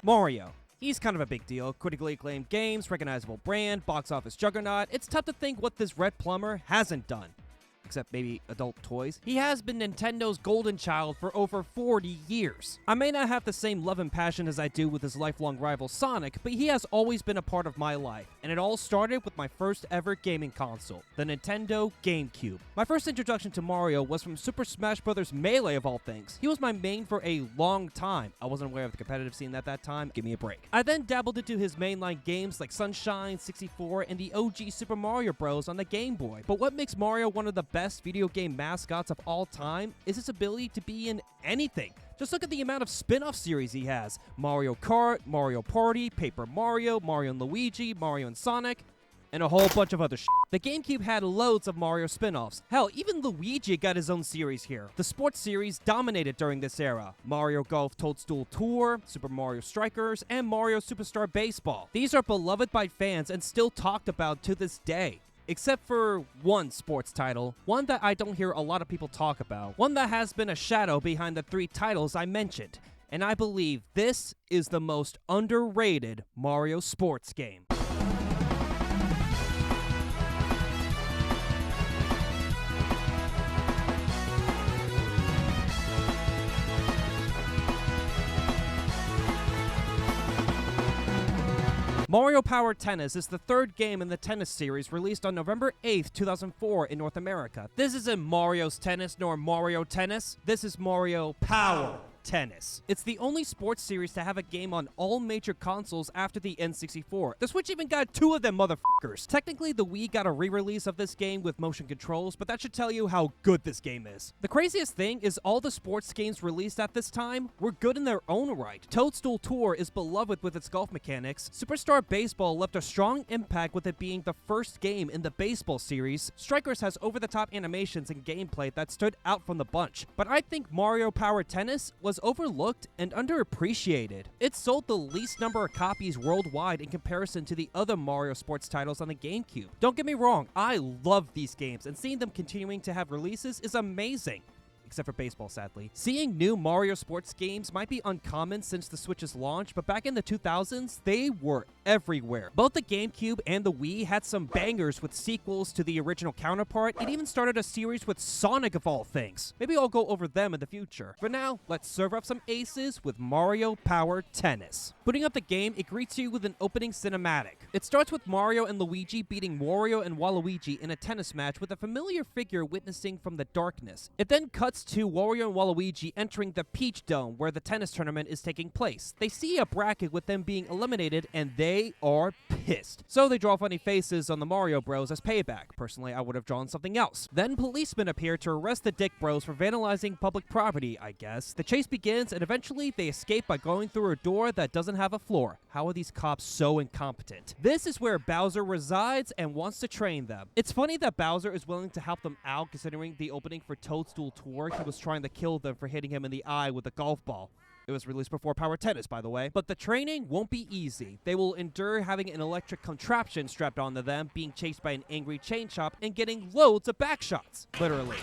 Mario. He's kind of a big deal. Critically acclaimed games, recognizable brand, box office juggernaut. It's tough to think what this red plumber hasn't done. Except maybe adult toys. He has been Nintendo's golden child for over 40 years. I may not have the same love and passion as I do with his lifelong rival Sonic, but he has always been a part of my life, and it all started with my first ever gaming console, the Nintendo GameCube. My first introduction to Mario was from Super Smash Bros. Melee of all things. He was my main for a long time. I wasn't aware of the competitive scene at that time, give me a break. I then dabbled into his mainline games like Sunshine, 64, and the OG Super Mario Bros. On the Game Boy. But what makes Mario one of the best video game mascots of all time is his ability to be in anything. Just look at the amount of spin-off series he has. Mario Kart, Mario Party, Paper Mario, Mario and Luigi, Mario and Sonic, and a whole bunch of other shit. The GameCube had loads of Mario spin-offs. Hell, even Luigi got his own series here. The sports series dominated during this era. Mario Golf Toadstool Tour, Super Mario Strikers, and Mario Superstar Baseball. These are beloved by fans and still talked about to this day. Except for one sports title, one that I don't hear a lot of people talk about, one that has been a shadow behind the three titles I mentioned, and I believe this is the most underrated Mario sports game. Mario Power Tennis is the third game in the tennis series released on November 8th, 2004 in North America. This isn't Mario's Tennis nor Mario Tennis. This is Mario Power Tennis. It's the only sports series to have a game on all major consoles after the N64. The Switch even got two of them motherfuckers. Technically, the Wii got a re-release of this game with motion controls, but that should tell you how good this game is. The craziest thing is all the sports games released at this time were good in their own right. Toadstool Tour is beloved with its golf mechanics. Superstar Baseball left a strong impact with it being the first game in the baseball series. Strikers has over-the-top animations and gameplay that stood out from the bunch. But I think Mario Power Tennis was overlooked and underappreciated. It sold the least number of copies worldwide in comparison to the other Mario sports titles on the GameCube. Don't get me wrong, I love these games, and seeing them continuing to have releases is amazing. Except for baseball, sadly. Seeing new Mario sports games might be uncommon since the Switch's launch, but back in the 2000s, they were everywhere. Both the GameCube and the Wii had some bangers with sequels to the original counterpart. It even started a series with Sonic of all things. Maybe I'll go over them in the future. For now, let's serve up some aces with Mario Power Tennis. Booting up the game, it greets you with an opening cinematic. It starts with Mario and Luigi beating Wario and Waluigi in a tennis match with a familiar figure witnessing from the darkness. It then cuts to Wario and Waluigi entering the Peach Dome where the tennis tournament is taking place. They see a bracket with them being eliminated and they are pissed. So they draw funny faces on the Mario Bros as payback. Personally, I would have drawn something else. Then policemen appear to arrest the Dick Bros for vandalizing public property, I guess. The chase begins and eventually they escape by going through a door that doesn't have a floor. How are these cops so incompetent? This is where Bowser resides and wants to train them. It's funny that Bowser is willing to help them out considering the opening for Toadstool Tour. He was trying to kill them for hitting him in the eye with a golf ball. It was released before Power Tennis, by the way. But the training won't be easy. They will endure having an electric contraption strapped onto them, being chased by an angry chain chomp, and getting loads of back shots. Literally.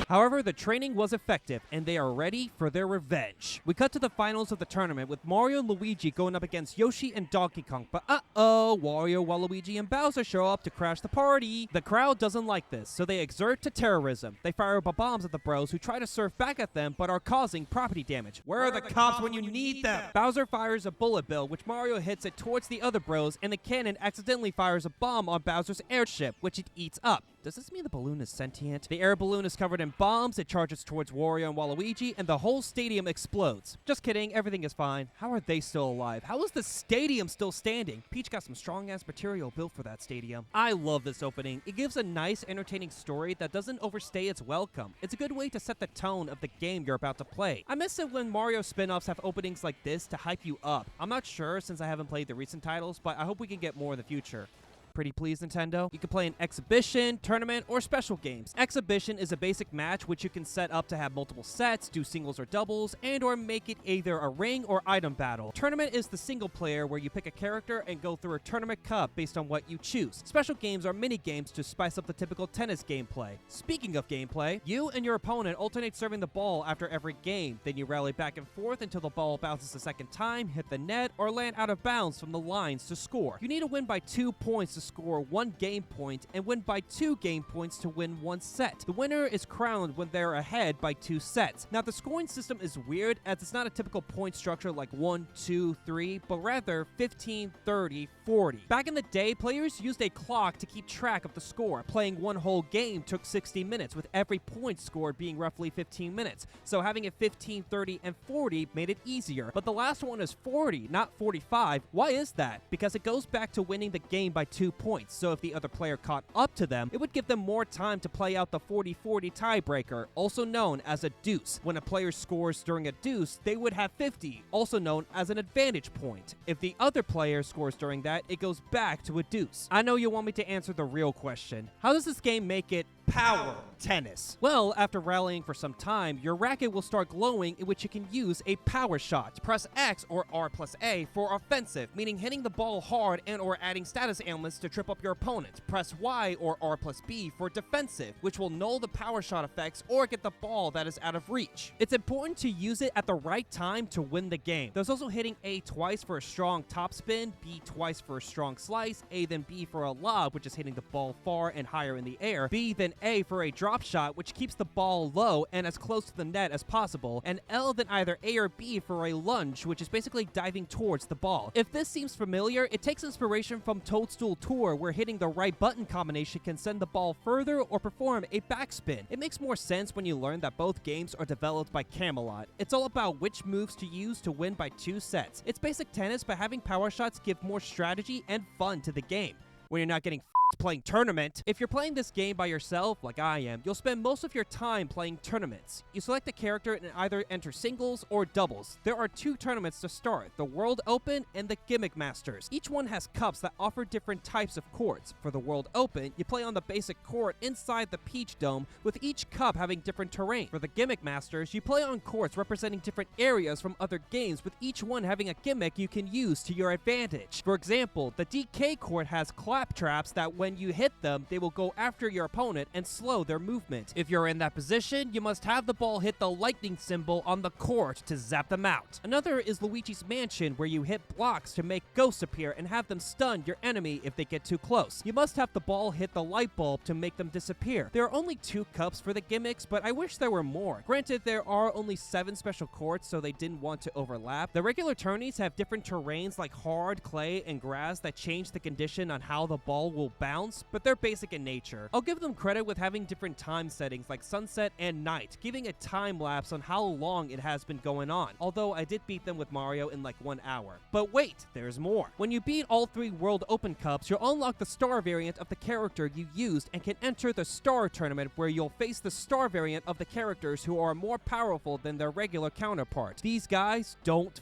However, the training was effective, and they are ready for their revenge. We cut to the finals of the tournament, with Mario and Luigi going up against Yoshi and Donkey Kong, but Wario, Waluigi, and Bowser show up to crash the party. The crowd doesn't like this, so they exert to terrorism. They fire bombs at the bros, who try to surf back at them, but are causing property damage. Where are the cops when you need them? Bowser fires a bullet bill, which Mario hits it towards the other bros, and the cannon accidentally fires a bomb on Bowser's airship, which it eats up. Does this mean the balloon is sentient? The air balloon is covered in bombs, it charges towards Wario and Waluigi, and the whole stadium explodes. Just kidding, everything is fine. How are they still alive? How is the stadium still standing? Peach got some strong-ass material built for that stadium. I love this opening. It gives a nice, entertaining story that doesn't overstay its welcome. It's a good way to set the tone of the game you're about to play. I miss it when Mario spin-offs have openings like this to hype you up. I'm not sure since I haven't played the recent titles, but I hope we can get more in the future. Pretty please, Nintendo? You can play an exhibition, tournament, or special games. Exhibition is a basic match which you can set up to have multiple sets, do singles or doubles, and or make it either a ring or item battle. Tournament is the single player where you pick a character and go through a tournament cup based on what you choose. Special games are mini games to spice up the typical tennis gameplay. Speaking of gameplay, you and your opponent alternate serving the ball after every game. Then you rally back and forth until the ball bounces a second time, hit the net, or land out of bounds from the lines to score. You need to win by 2 points to score 1 game point, and win by 2 game points to win 1 set. The winner is crowned when they're ahead by 2 sets. Now, the scoring system is weird as it's not a typical point structure like 1, 2, 3, but rather 15, 30, 40. Back in the day, players used a clock to keep track of the score. Playing one whole game took 60 minutes, with every point scored being roughly 15 minutes. So having it 15, 30, and 40 made it easier. But the last one is 40, not 45. Why is that? Because it goes back to winning the game by 2 points. So if the other player caught up to them, it would give them more time to play out the 40-40 tiebreaker, also known as a deuce. When a player scores during a deuce, they would have 50, also known as an advantage point. If the other player scores during that, it goes back to a deuce. I know you want me to answer the real question. How does this game make it power tennis? Well, after rallying for some time, your racket will start glowing, in which you can use a power shot. Press X or R plus A for offensive, meaning hitting the ball hard and or adding status ailments to trip up your opponent. Press Y or R plus B for defensive, which will null the power shot effects or get the ball that is out of reach. It's important to use it at the right time to win the game. There's also hitting A twice for a strong topspin, B twice for a strong slice, A then B for a lob, which is hitting the ball far and higher in the air, B then A for a drop shot, which keeps the ball low and as close to the net as possible, and L then either A or B for a lunge, which is basically diving towards the ball. If this seems familiar, it takes inspiration from Toadstool Tour, where hitting the right button combination can send the ball further or perform a backspin. It makes more sense when you learn that both games are developed by Camelot. It's all about which moves to use to win by 2 sets. It's basic tennis, but having power shots give more strategy and fun to the game when you're not getting playing tournament. If you're playing this game by yourself, like I am, you'll spend most of your time playing tournaments. You select a character and either enter singles or doubles. There are 2 tournaments to start, the World Open and the Gimmick Masters. Each one has cups that offer different types of courts. For the World Open, you play on the basic court inside the Peach Dome, with each cup having different terrain. For the Gimmick Masters, you play on courts representing different areas from other games, with each one having a gimmick you can use to your advantage. For example, the DK court has clap traps that when you hit them, they will go after your opponent and slow their movement. If you're in that position, you must have the ball hit the lightning symbol on the court to zap them out. Another is Luigi's Mansion, where you hit blocks to make ghosts appear and have them stun your enemy if they get too close. You must have the ball hit the light bulb to make them disappear. There are only 2 cups for the gimmicks, but I wish there were more. Granted, there are only 7 special courts, so they didn't want to overlap. The regular tourneys have different terrains like hard, clay, and grass that change the condition on how the ball will bounce, but they're basic in nature. I'll give them credit with having different time settings like sunset and night, giving a time lapse on how long it has been going on, although I did beat them with Mario in like 1 hour. But wait, there's more. When you beat all 3 World Open Cups, you'll unlock the star variant of the character you used and can enter the star tournament, where you'll face the star variant of the characters who are more powerful than their regular counterpart. These guys don't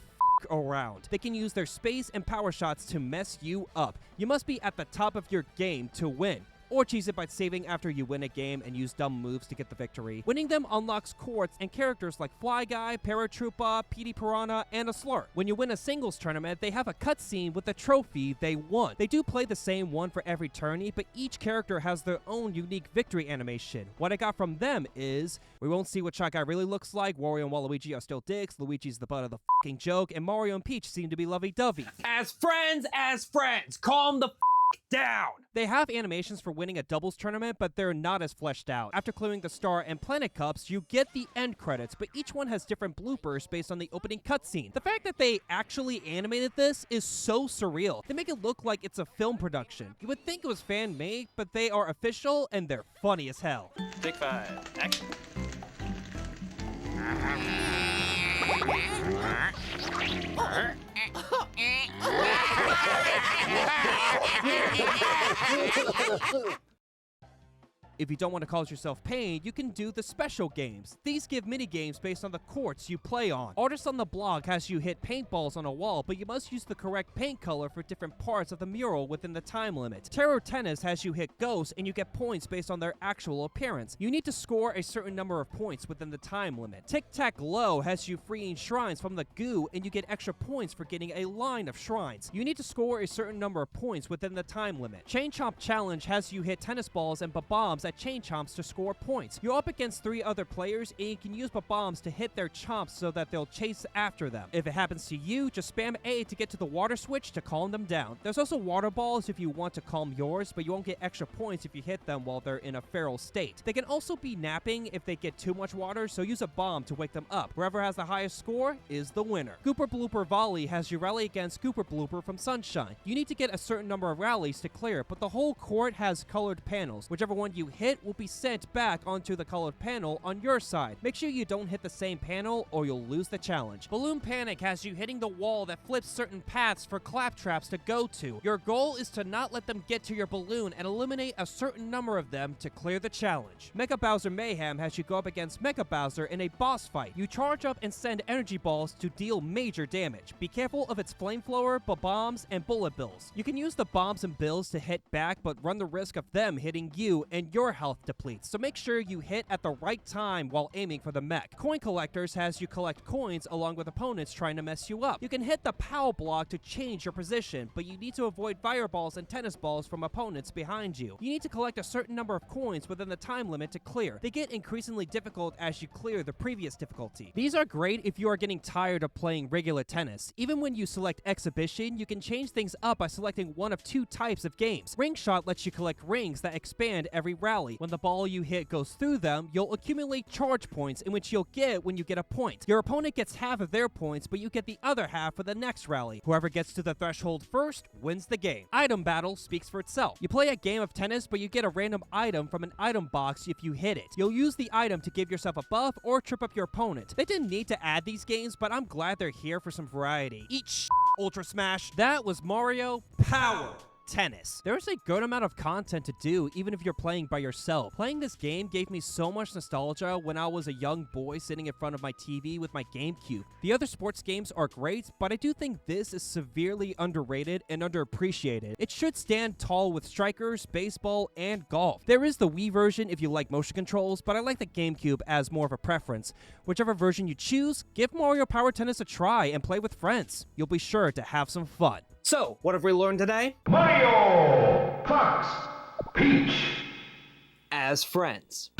around. They can use their space and power shots to mess you up. You must be at the top of your game to win, or cheese it by saving after you win a game and use dumb moves to get the victory. Winning them unlocks courts and characters like Fly Guy, Paratroopa, Petey Piranha, and a Slurp. When you win a singles tournament, they have a cutscene with the trophy they won. They do play the same one for every tourney, but each character has their own unique victory animation. What I got from them is, we won't see what Shy Guy really looks like, Wario and Waluigi are still dicks, Luigi's the butt of the fucking joke, and Mario and Peach seem to be lovey-dovey. As friends, calm the down. They have animations for winning a doubles tournament, but they're not as fleshed out. After clearing the Star and Planet Cups, you get the end credits, but each one has different bloopers based on the opening cutscene. The fact that they actually animated this is so surreal. They make it look like it's a film production. You would think it was fan-made, but they are official and they're funny as hell. Take 5, action. If you don't want to cause yourself pain, you can do the special games. These give mini-games based on the courts you play on. Artist on the Block has you hit paintballs on a wall, but you must use the correct paint color for different parts of the mural within the time limit. Terror Tennis has you hit ghosts and you get points based on their actual appearance. You need to score a certain number of points within the time limit. Tic-Tac-Low has you freeing shrines from the goo and you get extra points for getting a line of shrines. You need to score a certain number of points within the time limit. Chain Chomp Challenge has you hit tennis balls and bombs at chain chomps to score points. You're up against 3 other players and you can use bombs to hit their chomps so that they'll chase after them. If it happens to you, just spam A to get to the water switch to calm them down. There's also water balls if you want to calm yours, but you won't get extra points if you hit them while they're in a feral state. They can also be napping if they get too much water, so use a bomb to wake them up. Whoever has the highest score is the winner. Gooper Blooper Volley has you rally against Gooper Blooper from Sunshine. You need to get a certain number of rallies to clear, but the whole court has colored panels. Whichever one you hit will be sent back onto the colored panel on your side. Make sure you don't hit the same panel or you'll lose the challenge. Balloon Panic has you hitting the wall that flips certain paths for claptraps to go to. Your goal is to not let them get to your balloon and eliminate a certain number of them to clear the challenge. Mega Bowser Mayhem has you go up against Mega Bowser in a boss fight. You charge up and send energy balls to deal major damage. Be careful of its flamethrower, bombs, and bullet bills. You can use the bombs and bills to hit back, but run the risk of them hitting you and your health depletes, so make sure you hit at the right time while aiming for the mech. Coin Collectors has you collect coins along with opponents trying to mess you up. You can hit the POW block to change your position, but you need to avoid fireballs and tennis balls from opponents behind you. You need to collect a certain number of coins within the time limit to clear. They get increasingly difficult as you clear the previous difficulty. These are great if you are getting tired of playing regular tennis. Even when you select Exhibition, you can change things up by selecting one of 2 types of games. Ring Shot lets you collect rings that expand every rally. When the ball you hit goes through them, you'll accumulate charge points, in which you'll get when you get a point. Your opponent gets half of their points, but you get the other half for the next rally. Whoever gets to the threshold first wins the game. Item Battle speaks for itself. You play a game of tennis, but you get a random item from an item box if you hit it. You'll use the item to give yourself a buff or trip up your opponent. They didn't need to add these games, but I'm glad they're here for some variety. Eat Ultra Smash. That was Mario Power Tennis. There's a good amount of content to do even if you're playing by yourself. Playing this game gave me so much nostalgia when I was a young boy sitting in front of my TV with my GameCube. The other sports games are great, but I do think this is severely underrated and underappreciated. It should stand tall with strikers, baseball, and golf. There is the Wii version if you like motion controls, but I like the GameCube as more of a preference. Whichever version you choose, give Mario Power Tennis a try and play with friends. You'll be sure to have some fun. So, what have we learned today? Mario, Fox, Peach as friends.